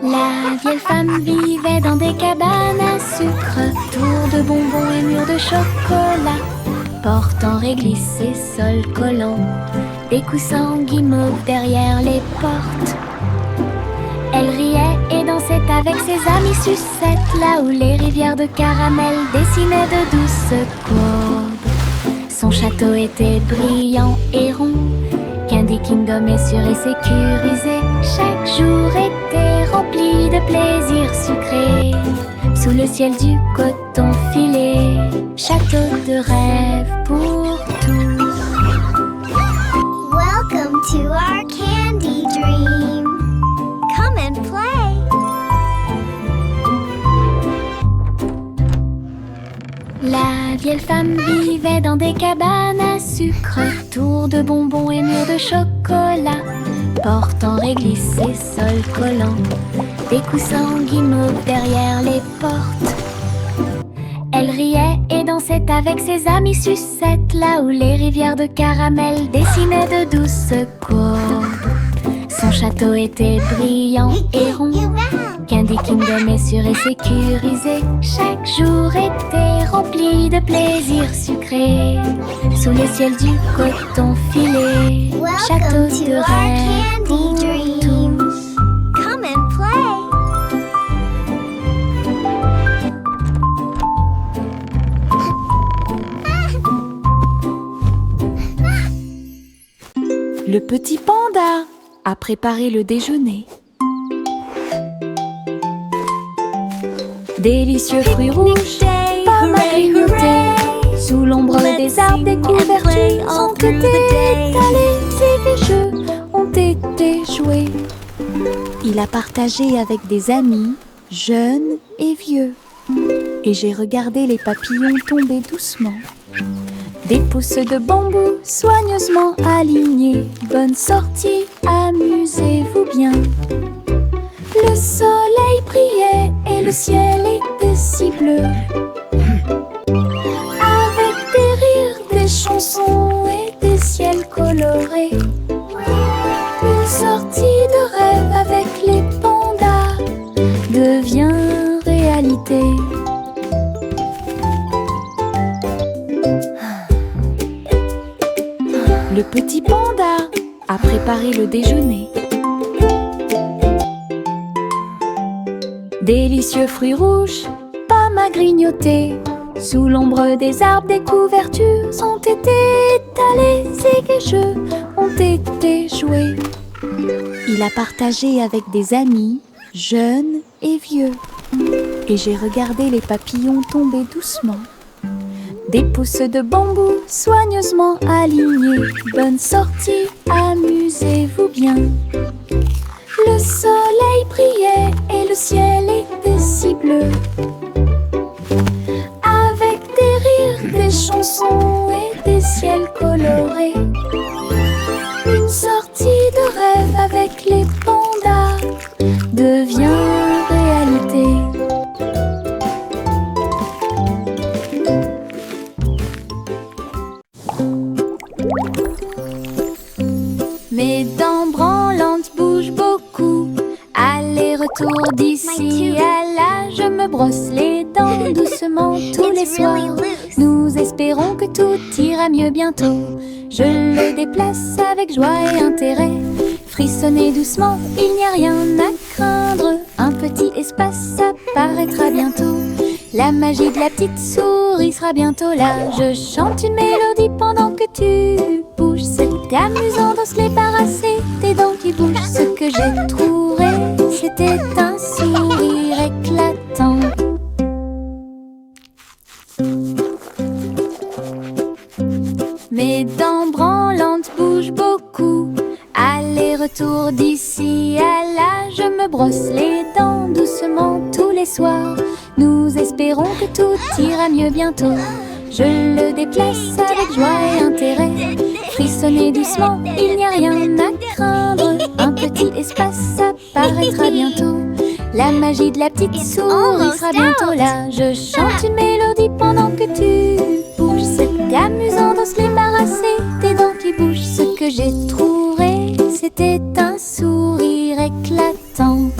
La vieille femme vivait dans des cabanes à sucre, tours de bonbons et murs de chocolat, portant réglisse et sol collant, des coussins guimauves derrière les portes. Elle riait et dansait avec ses amis sucettes, là où les rivières de caramel dessinaient de douces courbes. Son château était brillant et rond, Candy Kingdom est sûr et sécurisé. Chaque jour était rempli de plaisirs sucrés, sous le ciel du coton filé, château de rêve pour tous. Welcome to our candy dream. Come and play. La vieille femme vivait dans des cabanes à sucre, tours de bonbons et murs de chocolat, portant réglisse et sol collant, des coussins guimauves derrière les portes. Elle riait et dansait avec ses amis sucettes, là où les rivières de caramel dessinaient de douces courbes. Son château était brillant et rond, Candy Kingdom est sûr et sécurisé. Chaque jour était rempli de plaisirs sucrés, sous le ciel du coton filé, château Welcome to de our rêve pour candy dream. tous. Come and play. Le petit panda a préparé le déjeuner. Délicieux fruits rouges, pommes à grignoter, sous l'ombre des arbres, des couvertures ont été étalés et les jeux ont été joués. Il a partagé avec des amis, jeunes et vieux. Et j'ai regardé les papillons tomber doucement. Des pousses de bambou soigneusement alignées. Bonne sortie, amusez-vous bien. Le soleil brillait et le ciel était si bleu, avec des rires, des chansons et des ciels colorés. Une sortie de rêve avec les pandas devient réalité. Le petit panda a préparé le déjeuner. Délicieux fruits rouges, pommes à grignoter, sous l'ombre des arbres, des couvertures ont été étalées et les jeux ont été joués. Il a partagé avec des amis, jeunes et vieux. Et j'ai regardé les papillons tomber doucement. Des pousses de bambou soigneusement alignées. Bonne sortie, amusez-vous bien. Le soleil brillait et le ciel était si bleu, avec des rires, des chansons et des ciels colorés. Une sortie de rêve avec les pandas devient réalité. Mes dents branlantes bougent beaucoup, aller-retour d'ici à là. Je me brosse les dents doucement tous les soirs. Nous espérons que tout ira mieux bientôt. Je le déplace avec joie et intérêt. Frissonnez doucement, il n'y a rien à craindre. Un petit espace apparaîtra bientôt. La magie de la petite souris sera bientôt là. Je chante une mélodie pendant que tu bouges. C'est amusant de se débarrasser des dents qui bougent. Ce que j'ai trouvé, c'était un sourire éclatant. Mes dents branlantes bougent beaucoup, aller-retour d'ici à là. Je me brosse les dents doucement tous les soirs. Nous espérons que tout ira mieux bientôt. Je le déplace avec joie et intérêt. Frissonnez doucement, il n'y a rien à craindre. Un petit espace apparaîtra bientôt. La magie de la petite souris sera bientôt là. Je chante une mélodie pendant que tu bouges. C'est amusant de se débarrasser des dents qui bougent. Ce que j'ai trouvé, c'était un sourire éclatant.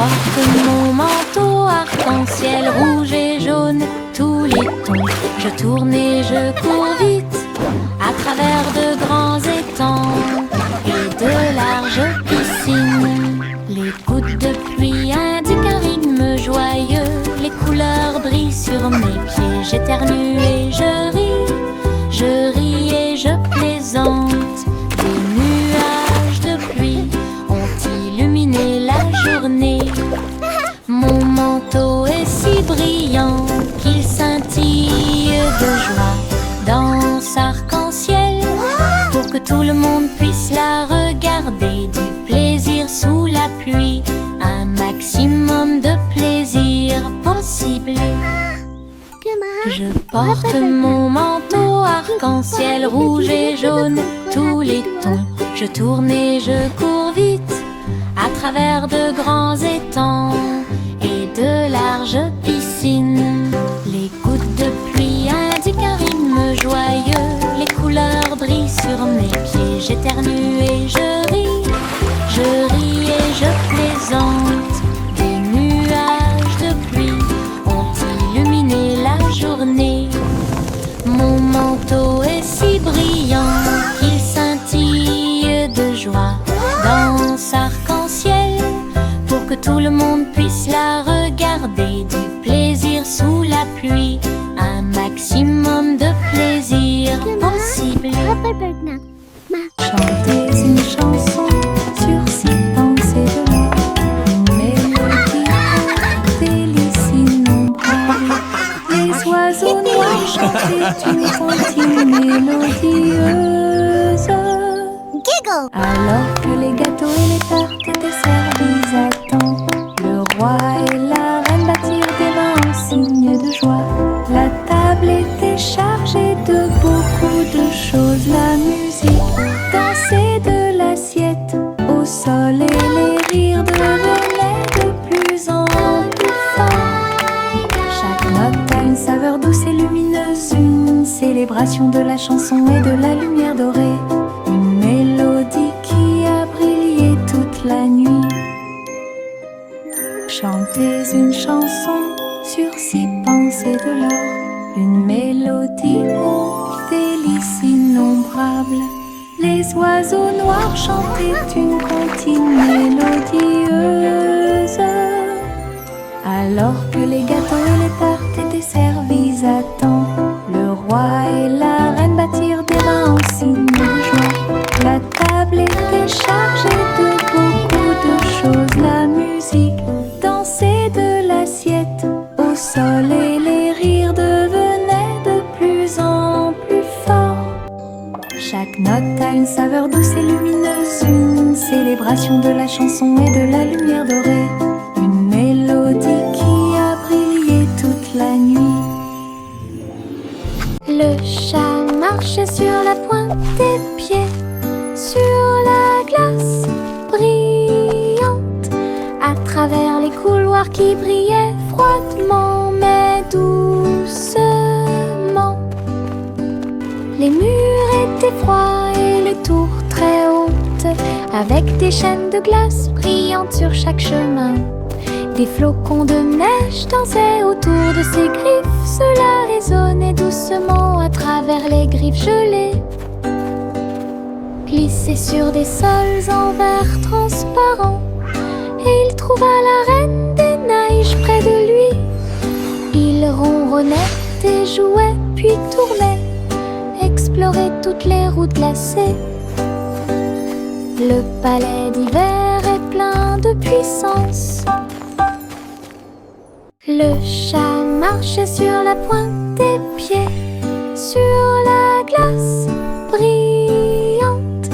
porte mon manteau arc-en-ciel rouge et jaune, tous les tons. Je tourne et je cours vite à travers de grands étangs et de larges piscines. Les gouttes de pluie indiquent un rythme joyeux. Les couleurs brillent sur mes pieds. J'éternue et je ris et je plaisante. Des nuages de pluie ont illuminé la journée. Mon manteau est si brillant qu'il scintille de joie. Danse arc-en-ciel pour que tout le monde puisse la regarder. Du plaisir sous la pluie, un maximum de plaisir possible. Je porte mon manteau arc-en-ciel rouge et jaune, tous les tons. Je tourne et je cours vite à travers de grands étangs et de larges piscines. Les gouttes de pluie indiquent un rythme joyeux. Les couleurs brillent sur mes pieds. J'éternue et je ris et je plaisante. Des nuages de pluie ont illuminé la journée. Mon manteau est si brillant qu'il scintille de joie. Danse arc-en-ciel pour que tout le monde puisse la regarder. Du plaisir sous la pluie, un maximum de plaisir possible. Chantez une chanson sur 6 pensées de l'or, une mélodie délice innombrable. Les oiseaux noirs chantaient une comptine mélodieuse. Giggle! Alors que les gâteaux et les tartes étaient servis à temps, le roi et la reine battirent des mains en signe de joie. La table était chargée de beaucoup de choses. La musique dansait de l'assiette au sol et les rires devenaient de plus en plus forts. Chaque note a une saveur douce et lumineuse, une célébration de la chanson et de la lumière dorée. Une mélodie qui a brillé toute la nuit. Chantez une chanson sur 6 pensées de l'or, une mélodie aux délices innombrables. Les oiseaux noirs chantaient une comptine mélodieuse. Alors que les gâteaux et les tartes étaient servis à temps, le roi et la reine battirent des mains en signe de joie. La table était chargée de beaucoup de choses. La musique dansait de l'assiette au sol et les rires devenaient de plus en plus forts. Chaque note a une saveur douce et lumineuse, une célébration de la chanson et de la lumière dorée. Une mélodie qui a brillé toute la nuit. Le chat marchait sur la pointe des pieds, sur la glace brillante, à travers les couloirs qui brillaient froidement mais doucement. Les murs étaient froids et les tours très hautes, avec des chaînes de glace brillantes sur chaque chemin. Des flocons de neige dansaient autour de ses griffes. Cela résonnait doucement à travers les griffes gelées. Glissait sur des sols en verre transparent, et il trouva la reine des neiges près de lui. Il ronronnait et jouait puis tournait, explorait toutes les routes glacées. Le palais d'hiver est plein de puissance. Le chat marchait sur la pointe des pieds, sur la glace brillante,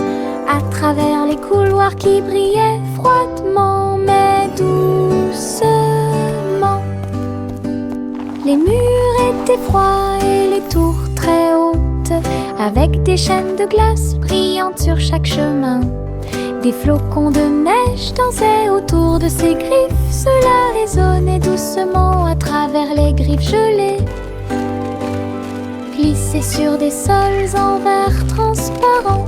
à travers les couloirs qui brillaient froidement mais doucement. Les murs étaient froids et les tours très hautes, avec des chaînes de glace brillantes sur chaque chemin. Des flocons de neige dansaient autour de ses griffes. Cela résonnait doucement à travers les griffes gelées. Glissait sur des sols en verre transparent,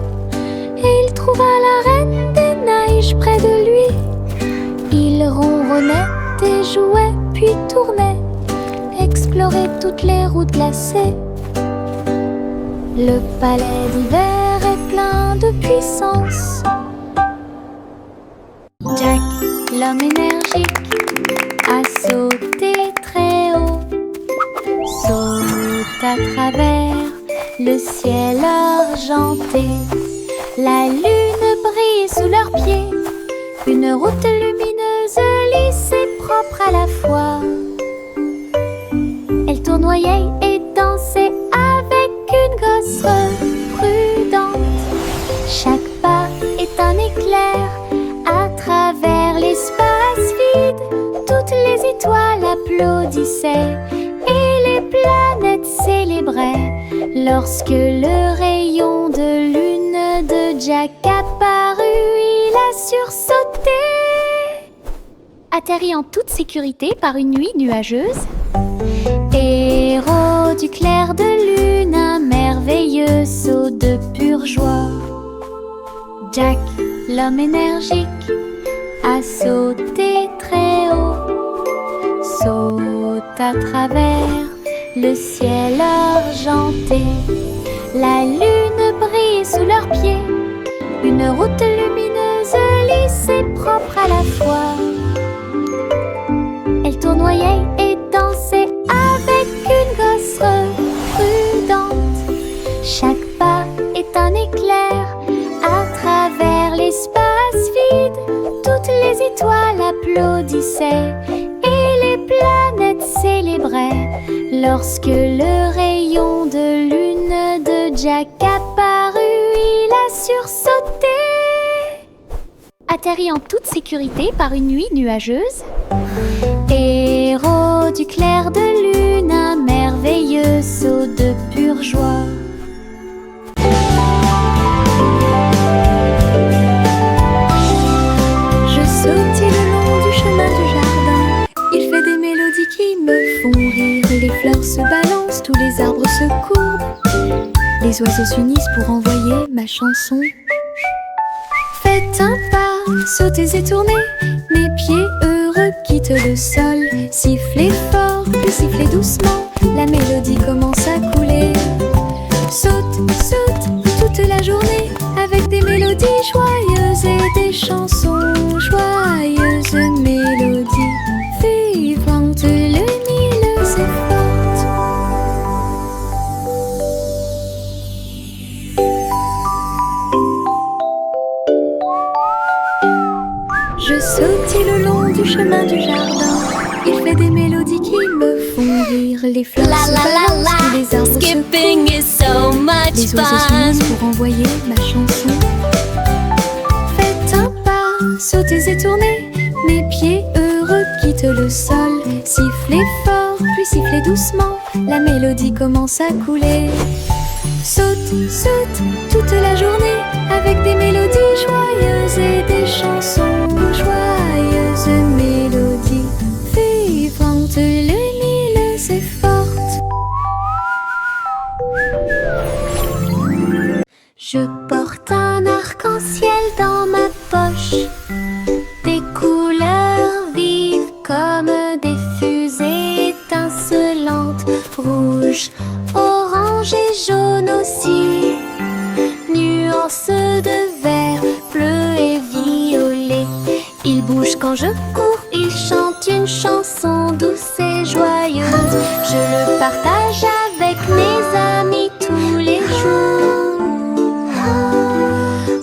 et il trouva la reine des neiges près de lui. Il ronronnait prenait des jouets puis tournait, explorait toutes les routes glacées. Le palais d'hiver est plein de puissance. Jack, l'homme énergique, a sauté très haut, saute à travers le ciel argenté. La lune brille sous leurs pieds, une route lumineuse, lisse et propre à la fois. Elle tournoyait et dansait avec une gosse prudente. Chaque pas est un éclair à travers l'espace vide. Toutes les étoiles applaudissaient et les planètes célébraient lorsque le rayon de lune de Jack apparut. Il a sursauté, atterri en toute sécurité par une nuit nuageuse. Héros du clair de lune, un merveilleux saut de pure joie. Jack, l'homme énergique, a sauté très haut, saute à travers le ciel argenté. La lune brille sous leurs pieds, une route lumineuse, lisse et propre à la fois. Elle tournoyait et dansait avec une gosse prudente. Chaque pas est un éclair à travers l'espace vide. Toutes les étoiles applaudissaient et les planètes célébraient lorsque le rayon de lune de Jack apparut. Il a sursauté, atterri en toute sécurité par une nuit nuageuse. Héros du clair de lune, un merveilleux saut de pure joie. Je sautille le long du chemin du jardin. Il fait des mélodies qui me font rire. Les fleurs se balancent, tous les arbres se courbent. Les oiseaux s'unissent pour envoyer ma chanson. Faites un pas, sautez et tournez. Mes pieds heureux quittent le sol. Sifflez fort, puis sifflez doucement. La mélodie commence à couler. Saute, saute toute la journée avec des mélodies joyeuses et des chansons joyeuses. Mélodies vivantes, lumineuses et fortes. Je sautille le long du chemin du jardin. Il fait des mélodies qui me font rire. Les fleurs se balancent, tous les arbres Skipping se is so much les oiseaux fun. s'unissent pour envoyer ma chanson. Faites un pas, sautez et tournez. Mes pieds heureux quittent le sol. Sifflez fort, puis sifflez doucement. La mélodie commence à couler. Saute, saute toute la journée avec des mélodies joyeuses et des chansons joyeuses. Mélodies vivantes, lumineuses et fortes. Je porte un arc-en-ciel dans ma poche, des couleurs vives comme des fusées étincelantes, rouge, orange et jaune aussi, nuances de vert, bleu et violet. Il bouge quand je cours, il chante une chanson douce et joyeuse. Je le partage avec mes amis tous les jours.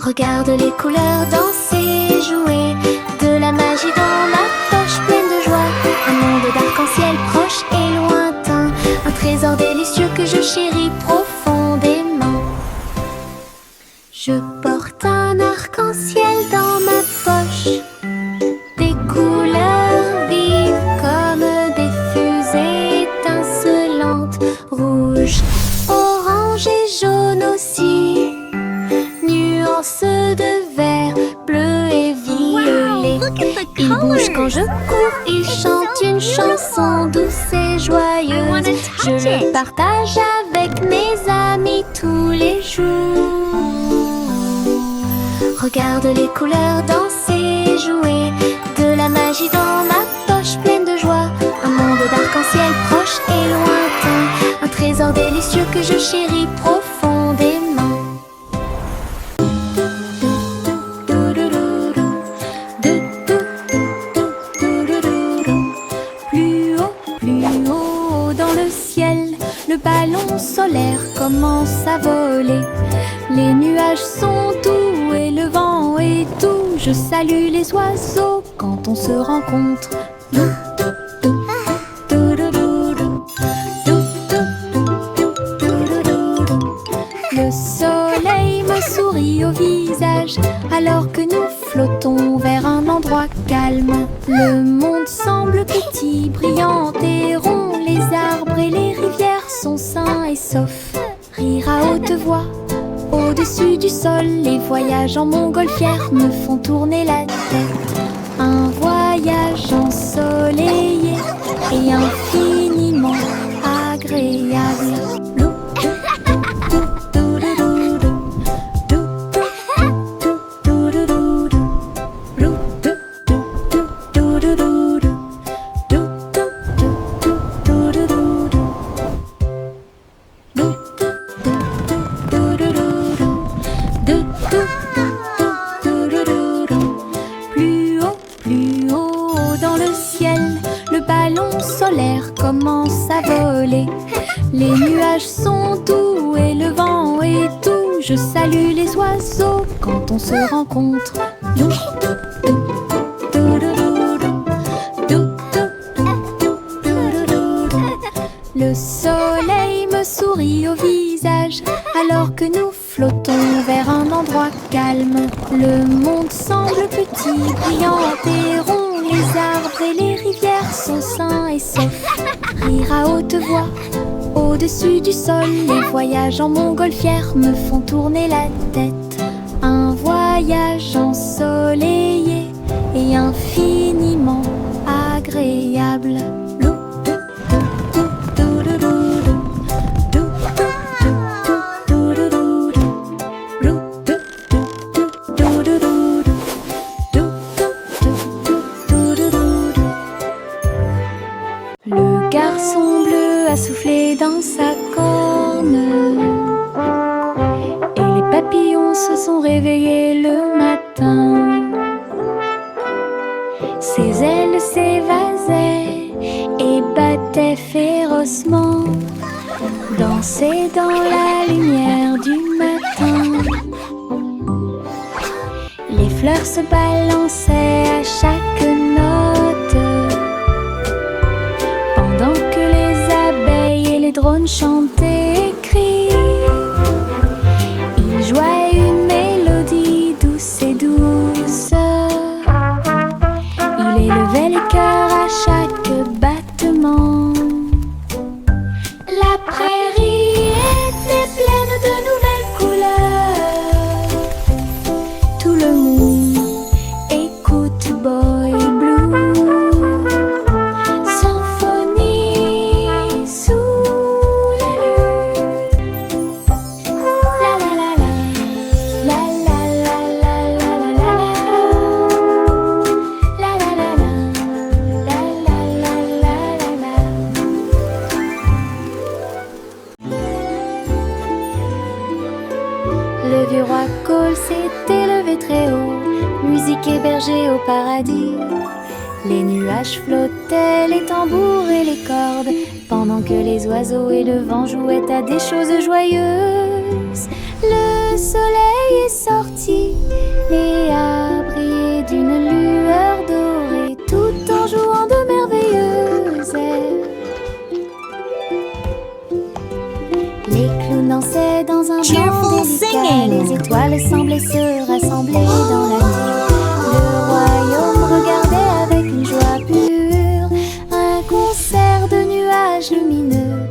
Regarde les couleurs danser, jouer, de la magie dans ma poche pleine de joie. Un monde d'arc-en-ciel proche et lointain, un trésor délicieux que je chéris profondément. Je porte un arc-en-ciel dans ma poche, des couleurs vives comme des fusées étincelantes, rouge, orange et jaune aussi, nuances de vert, bleu et violet. Il bouge quand je cours, il chante une chanson douce et joyeuse. Je le partage avec mes amis tous les jours. Regarde les couleurs danser, jouer, de la magie dans ma trésor délicieux que je chéris profondément. Plus haut dans le ciel, le ballon solaire commence à voler. Les nuages sont doux et le vent est doux. Je salue les oiseaux quand on se rencontre. Le soleil me sourit au visage alors que nous flottons vers un endroit calme. Le monde semble petit, brillant et rond. Les arbres et les rivières sont sains et saufs. Rire à haute voix au-dessus du sol. Les voyages en montgolfière me font tourner la tête. Un voyage ensoleillé et infiniment agréable. Plus haut dans le ciel, le ballon solaire commence à voler. Les nuages sont doux et le vent est doux. Je salue les oiseaux quand on se rencontre. Le soleil me sourit au visage alors que nous flottons vers un endroit calme. Le monde semble petit, brillant et rond. Les arbres et les rivières sont sains et saufs. Rire à haute voix au-dessus du sol. Les voyages en montgolfière me font tourner la tête. Un voyage ensoleillé et infiniment agréable. Le garçon bleu a soufflé dans sa corne et les papillons se sont réveillés le matin. Ses ailes s'évasaient et battaient férocement, dansaient dans la lumière du matin. Les fleurs se balançaient à chaque note, pendant que les abeilles et les drones chantaient et crient. Ils jouaient une mélodie douce et douce. Il élevait les cœurs à chaque battement. La prairie était pleine de nouvelles couleurs. Tout le monde écoute Boy Blue. Symphonie sous la lune. La la la la, la la la la la la la. La la la la, la la la la la la. Le vieux roi Cole s'est élevé très haut, musique hébergée au paradis. Les nuages flottaient, les tambours et les cordes, pendant que les oiseaux et le vent jouaient à des choses joyeuses. Le soleil est sorti et a brillé d'une lueur dorée, tout en jouant de merveilleuses airs. Les clowns dansaient dans un vent délicat, les étoiles semblaient se rassembler dans la nuit. Le royaume regardait avec une joie pure un concert de nuages lumineux.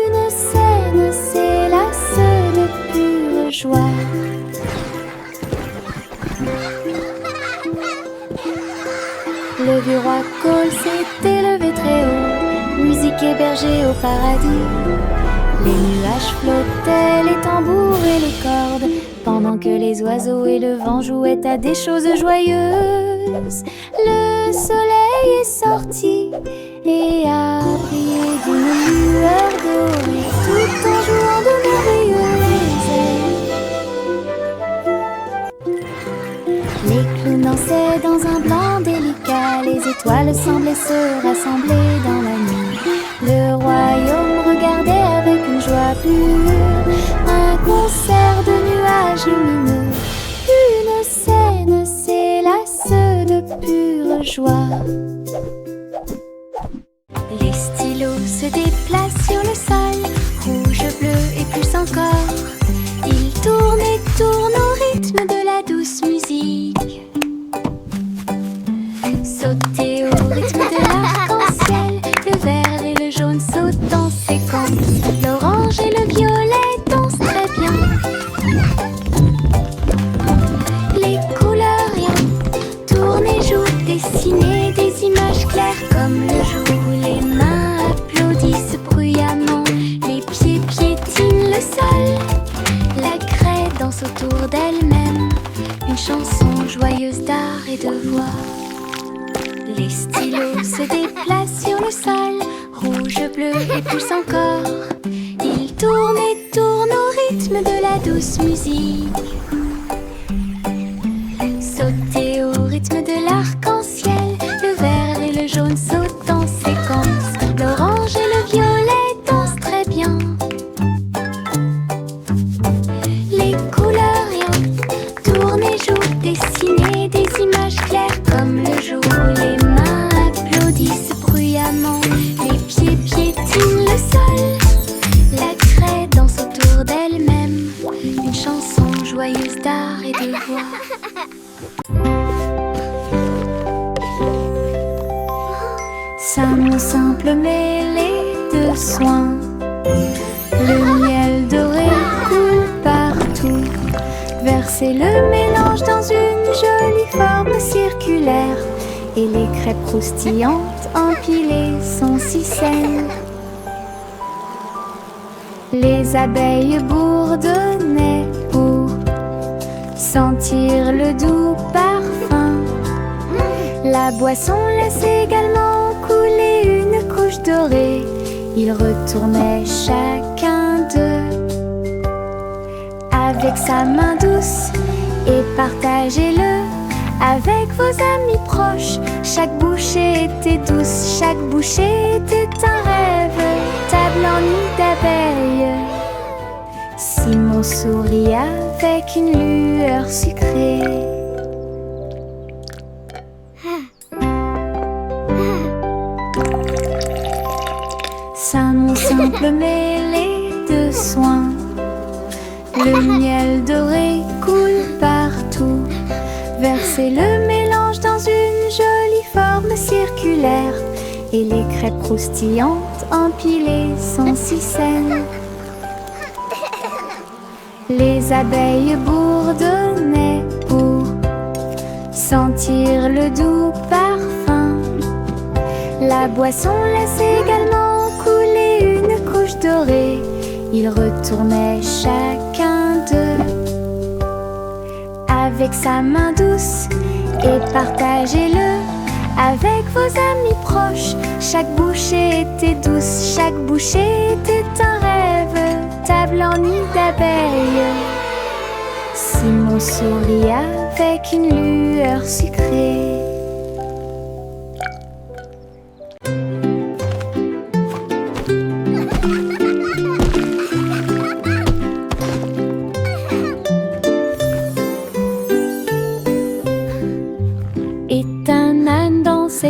Une scène s'élasse de pure joie. Le vieux roi Cole s'est élevé très haut, musique hébergée au paradis. Les nuages flottaient, les tambours et les cordes, pendant que les oiseaux et le vent jouaient à des choses joyeuses. Le soleil est sorti et a brillé d'une lueur dorée, semblant délicat, les étoiles semblaient se rassembler dans la nuit. Le royaume regardait avec une joie pure un concert de nuages lumineux. Une scène s'élasse de pure joie. Les stylos se déplacent sur le sol, rouge, bleu et plus encore. Ils tournent et tournent au rythme de la douce musique. Sauter au rythme de l'arc-en-ciel, le vert et le jaune sautent en séquence. L'orange et le violet dansent très bien. Les couleurs rien tournent et jouent, dessiner des images claires comme le jour. Les mains applaudissent bruyamment, les pieds piétinent le sol. La craie danse autour d'elle-même, une chanson joyeuse d'art et de voix. Les stylos se déplacent sur le sol, rouge, bleu et plus encore. Ils tournent et tournent au rythme de la douce musique. Sauter au rythme de l'arc-en-ciel, le vert et le jaune sautent en séquence. L'orange et le violet dansent très bien. Les couleurs rien tournent et jouent, dessiner des images claires comme le jour. Les mains applaudissent bruyamment, les pieds piétinent le sol. La craie danse autour d'elle-même, une chanson joyeuse d'art et de voix. Salmon simple mêlé de soins, le miel doré coule partout. Versez le mélange dans une jolie forme circulaire, et les crêpes croustillantes empilées sont si saines. Les abeilles bourdonnaient pour sentir le doux parfum. La boisson laisse également couler une couche dorée. Ils retournaient chacun d'eux avec sa main douce, et partagez-le avec vos amis proches. Chaque bouchée était douce, chaque bouchée était un rêve. Table en nid d'abeilles. Simon sourit avec une lueur sucrée. Salmon simple mêlé de soins, le miel doré coule partout. Versez le mélange dans une jolie forme circulaire, et les crêpes croustillantes empilées sont si saines. Les abeilles bourdonnaient pour sentir le doux parfum. La boisson laisse également couler une couche dorée. Ils retournaient chacun d'eux avec sa main douce, et partagez-le avec vos amis proches. Chaque bouchée était douce, chaque bouchée était un rêve. Table en nid d'abeilles. Simon sourit avec une lueur sucrée.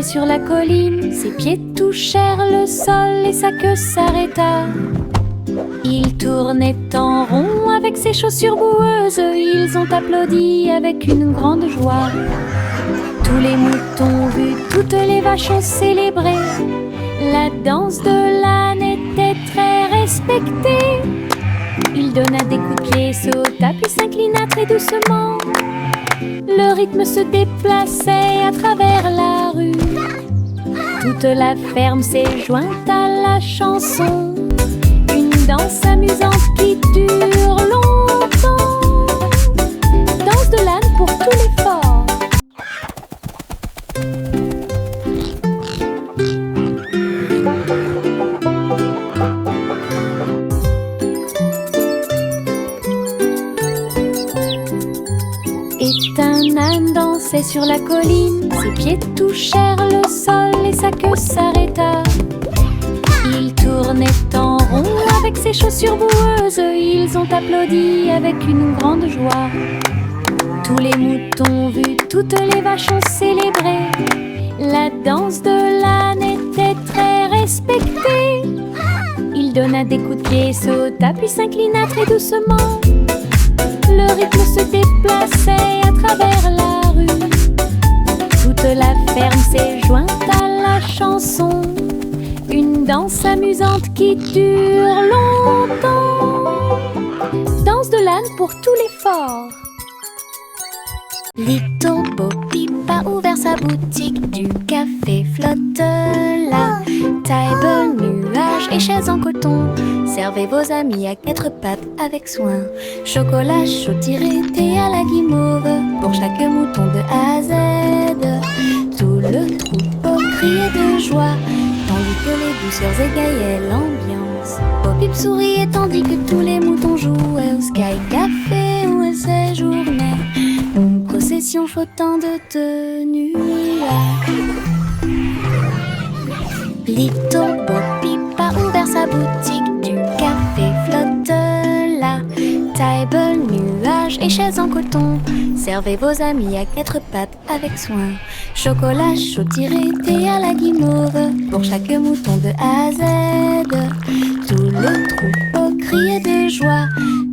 Sur la colline, ses pieds touchèrent le sol et sa queue s'arrêta. Il tournait en rond avec ses chaussures boueuses. Ils ont applaudi avec une grande joie. Tous les moutons ont vu, toutes les vaches ont célébré. La danse de l'âne était très respectée. Il donna des coups de pied, sauta puis s'inclina très doucement. Le rythme se déplaçait à travers la rue. Toute la ferme s'est jointe à la chanson. Une danse amusante qui dure longtemps. Danse de l'âne pour tous les forts. s'avançait sur la colline. Ses pieds touchèrent le sol et sa queue s'arrêta. Il tournait en rond avec ses chaussures boueuses. Ils ont applaudi avec une grande joie. Tous les moutons ont vu, toutes les vaches ont célébré. La danse de l'âne était très respectée. Il donna des coups de pied, sauta, puis s'inclina très doucement. Le rythme se déplaçait à travers la rue. Toute la ferme s'est jointe à la chanson. Une danse amusante qui dure longtemps. Danse de l'âne pour tout l'effort. Little Bo Peep a ouvert sa boutique. Du café flotte là. Table, nuages et chaises en coton. Servez vos amis à 4 pattes avec soin. Chocolat chaud tiré, thé à la guimauve. Pour chaque mouton de A à Z. Tout le troupeau criait de joie, tandis que les douceurs égayaient l'ambiance. Bo Peep souriait tandis que tous les moutons jouaient au Sky Café où elle séjournait. Une procession flottant de nuages. Little Bo Peep a ouvert sa boutique. Du café flotte là. Table, nuages et chaises en coton. Servez vos amis à 4 pattes avec soin. Chocolat chaud tiré, thé à la guimauve. Pour chaque mouton de A à Z. Tout le troupeau criait de joie,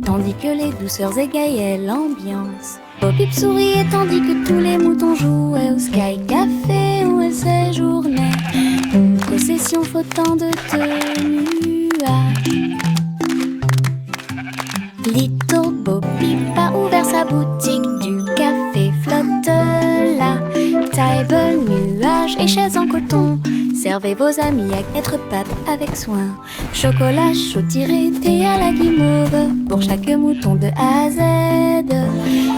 tandis que les douceurs égayaient l'ambiance. Bo Peep souriait tandis que tous les moutons jouaient au Sky Café où elle séjournait. Une procession flottant de nuages. Little Bo Peep a ouvert sa boutique. Du café flotte là. Table, nuages et chaises en coton. Servez vos amis à 4 pattes avec soin. Chocolat chaud tiré, thé à la guimauve. Pour chaque mouton de A à Z.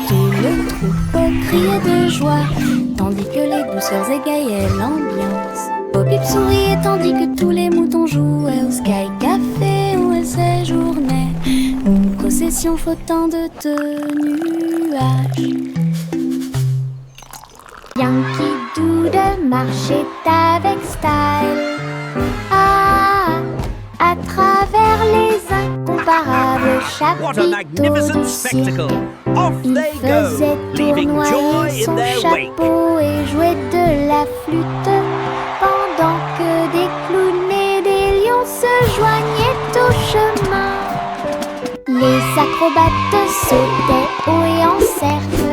Tout le troupeau criait de joie, tandis que les douceurs égayaient l'ambiance. Bo Peep souriait tandis que tous les moutons jouaient au Sky Café où elle séjournait. Une procession flottant de nuages. Yankee Doodle marchait avec style. Ah, à travers les incomparables What a chapiteaux magnificent du cirque. spectacle! Off Il they go, faisait leaving joy tournoyer in son their wake. chapeau et jouait de la flûte, pendant que des clowns et des lions se joignaient au chemin. Les acrobates sautaient haut et en cercle.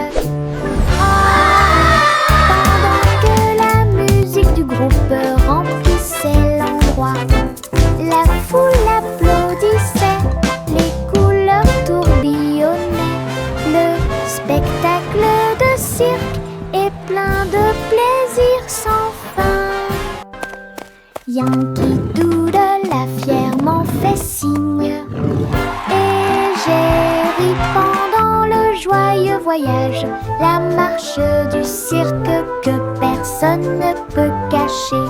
Ah, pendant que la musique du groupe remplissait l'endroit, la foule applaudissait, les couleurs tourbillonnaient. Le spectacle de cirque est plein de plaisir sans fin. Yankee Doodle a fièrement fait signe, et j'ai ri pendant le joyeux voyage, la marche du cirque que personne ne peut cacher.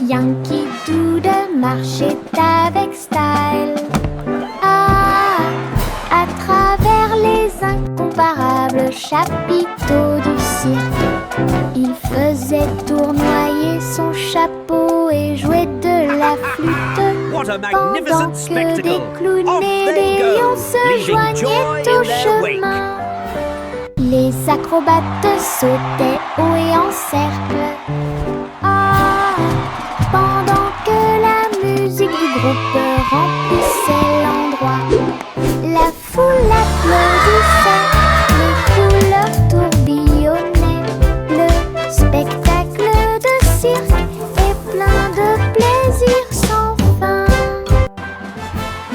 Yankee Doodle marchait avec style. Ah, à travers les incomparables chapiteaux du cirque, il faisait tournoyer son chapeau et jouait de la flûte, What a pendant magnificent que spectacle! des clowns Off et they des go, lions se leaving joignaient joy au in their wake. chemin. Les acrobates sautaient haut et en cercle. Ah, pendant que la musique du groupe remplissait l'endroit, la foule applaudissait, les couleurs tourbillonnaient. Le spectacle de cirque est plein de plaisir sans fin.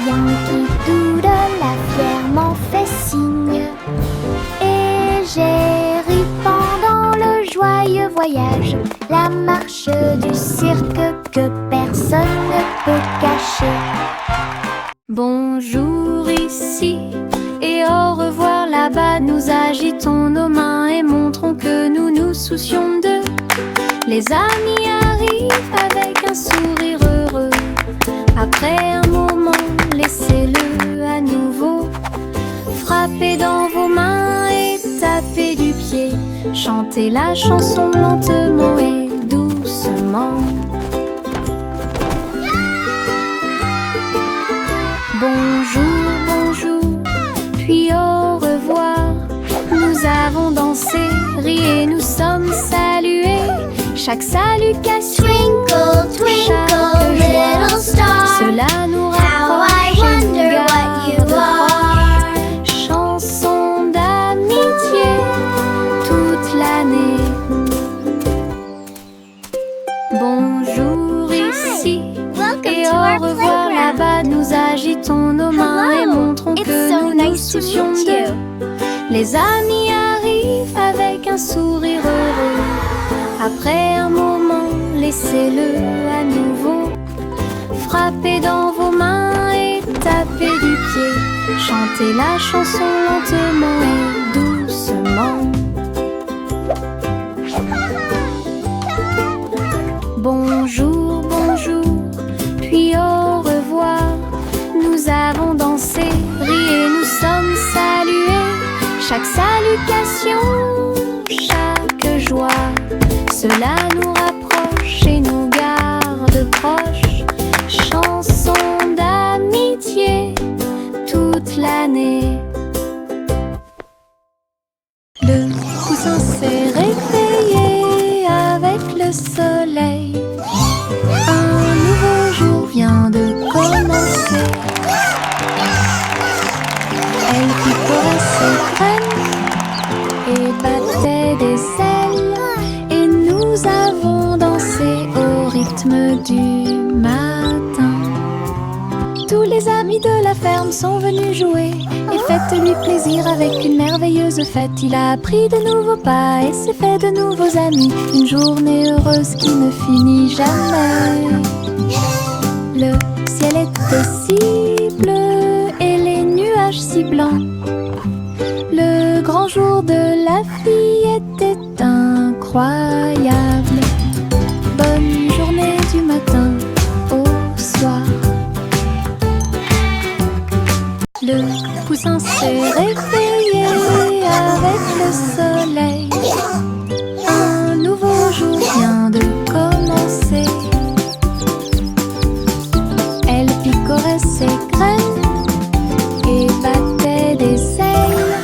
Yankee Doodle a fièrement fait signe, et j'ai ri pendant le joyeux voyage, la marche du cirque que personne ne peut cacher. Bonjour ici et au revoir là-bas. Nous agitons nos mains et montrons que nous nous soucions d'eux. Les amis arrivent avec un sourire heureux. Après un moment, laissez-le à nouveau. Frappez dans vos mains et tapez du pied. Chantez la chanson lentement et doucement. Bonjour, bonjour, puis au revoir. Nous avons dansé, ri et nous sommes salués. Chaque salutation, Twinkle, twinkle, chaque joie, little star, cela nous how I rapproche et nous wonder what you garde are. proches. Chanson d'amitié toute l'année. Bonjour ici Welcome et to au our revoir playground. là-bas. Nous agitons nos mains et Hello, montrons it's que so nous nous nice to soucions meet d'eux. you. Les amis arrivent avec un sourire heureux. Après un moment, laissez-le à nouveau. Frappez dans vos mains et tapez du pied. Chantez la chanson lentement et doucement. Bonjour, bonjour, puis au revoir. Nous avons dansé, ri et nous sommes salués. Chaque salutation, chaque joie, cela nous rapproche et nous garde proches. Chanson d'amitié toute l'année. Le coussin s'est réveillé avec le soleil. Un nouveau jour vient de commencer. Elle picorait ses graines et battait des ailes. Et nous avons dansé au rythme du matin. Tous les amis de la ferme sont venus jouer. Et faites-lui plaisir avec une merveilleuse fête. Il a appris de nouveaux pas et s'est fait de nouveaux amis. Une journée heureuse qui ne finit jamais. Le ciel était si bleu et les nuages si blancs. Le grand jour de la vie était incroyable. Bonne journée du matin au soir. Le poussin s'est réveillé avec le soleil. Un nouveau jour vient de commencer. Elle picorait ses graines et battait des ailes.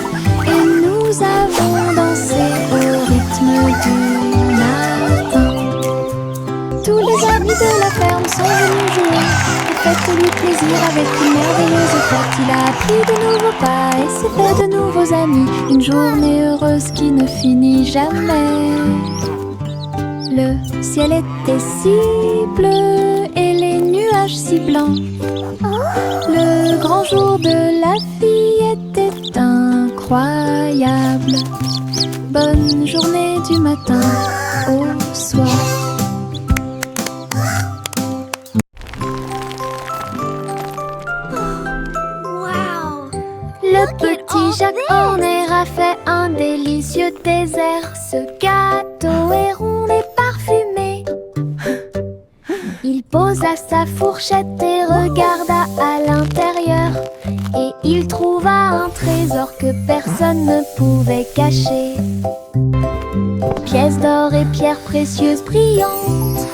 Et nous avons dansé au rythme du matin. Tous les amis de la ferme sont venus jouer. Et faites-lui plaisir avec une merveilleuse fête. Il a appris de nouveaux pas et s'est fait de nouveaux amis. Une journée heureuse qui ne finit jamais. Le ciel était si bleu et les nuages si blancs. Le grand jour de la vie était incroyable. Bonne journée du matin au soir. Wow. Le petit Jacques Horner a fait un délicieux dessert. Ce gâteau est rond et parfumé. Il posa sa fourchette et regarda à l'intérieur. Et il trouva un trésor que personne ne pouvait cacher. Pièces d'or et pierres précieuses brillantes,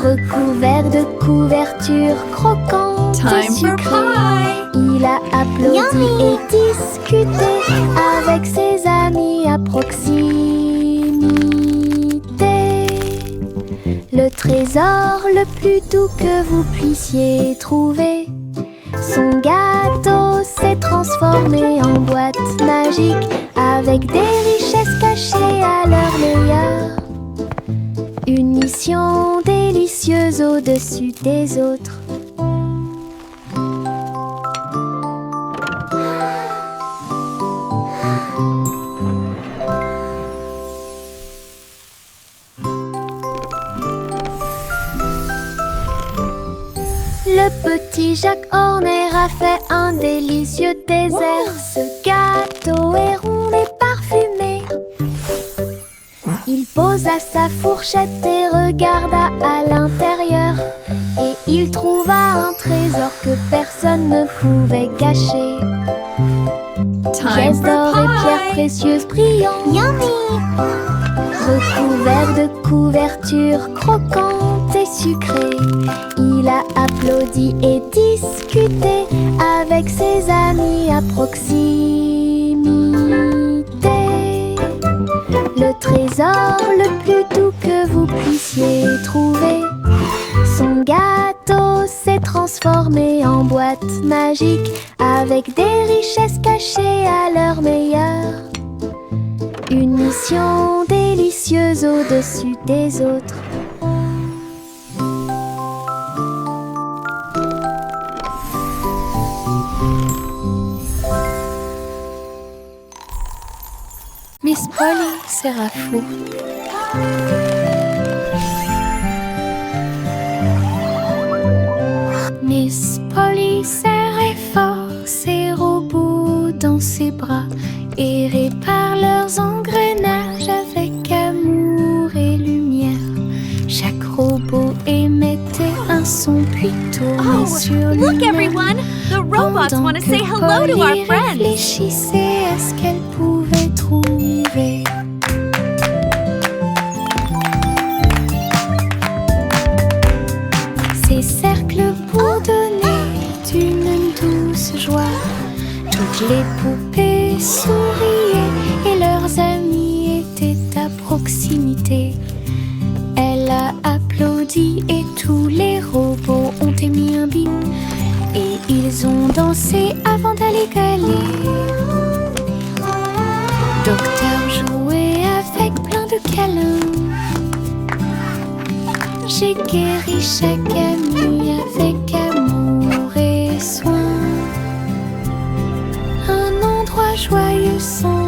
recouverts de couvertures croquantes et sucrées. Il a applaudi et discuté avec ses amis à proximité. Le trésor le plus doux que vous puissiez trouver. Son gâteau s'est transformé en boîte magique avec des richesses cachées à leur meilleur. Une mission délicieuse au-dessus des autres. Le petit Jacques Horner a fait un délicieux dessert. Ce gâteau est rond et parfumé. Il posa sa fourchette et regarda à l'intérieur. Et il trouva un trésor que personne ne pouvait cacher. pièces d'or et pierres précieuses brillantes. Yummy! Recouvert de couvertures croquantes et sucrées, il a applaudi et discuté avec ses amis à proximité. Le trésor le plus doux que vous puissiez trouver, son gâteau s'est transformé en boîte magique avec des richesses cachées à leur meilleur. Une mission délicieuse au-dessus des autres. Miss Polly sera fou. Miss Polly serrait fort ses robots dans ses bras et répare leurs engrenages avec amour et lumière. Chaque robot émettait un son puis tournait sur Look, lui-même. everyone! The robots Pendant want to que say hello to our Polly friends. réfléchissait à ce qu'elle pouvait trouver. Ces cercles bourdonnaient d'une douce joie. Toutes les poupées souriaient et leurs amis étaient à proximité. Elle a applaudi et tous les robots ont émis un bip. Et ils ont dansé avant d'aller gagner. Docteur jouait avec plein de câlins. J'ai guéri chaque ami avec amour et soin. Un endroit joyeux sans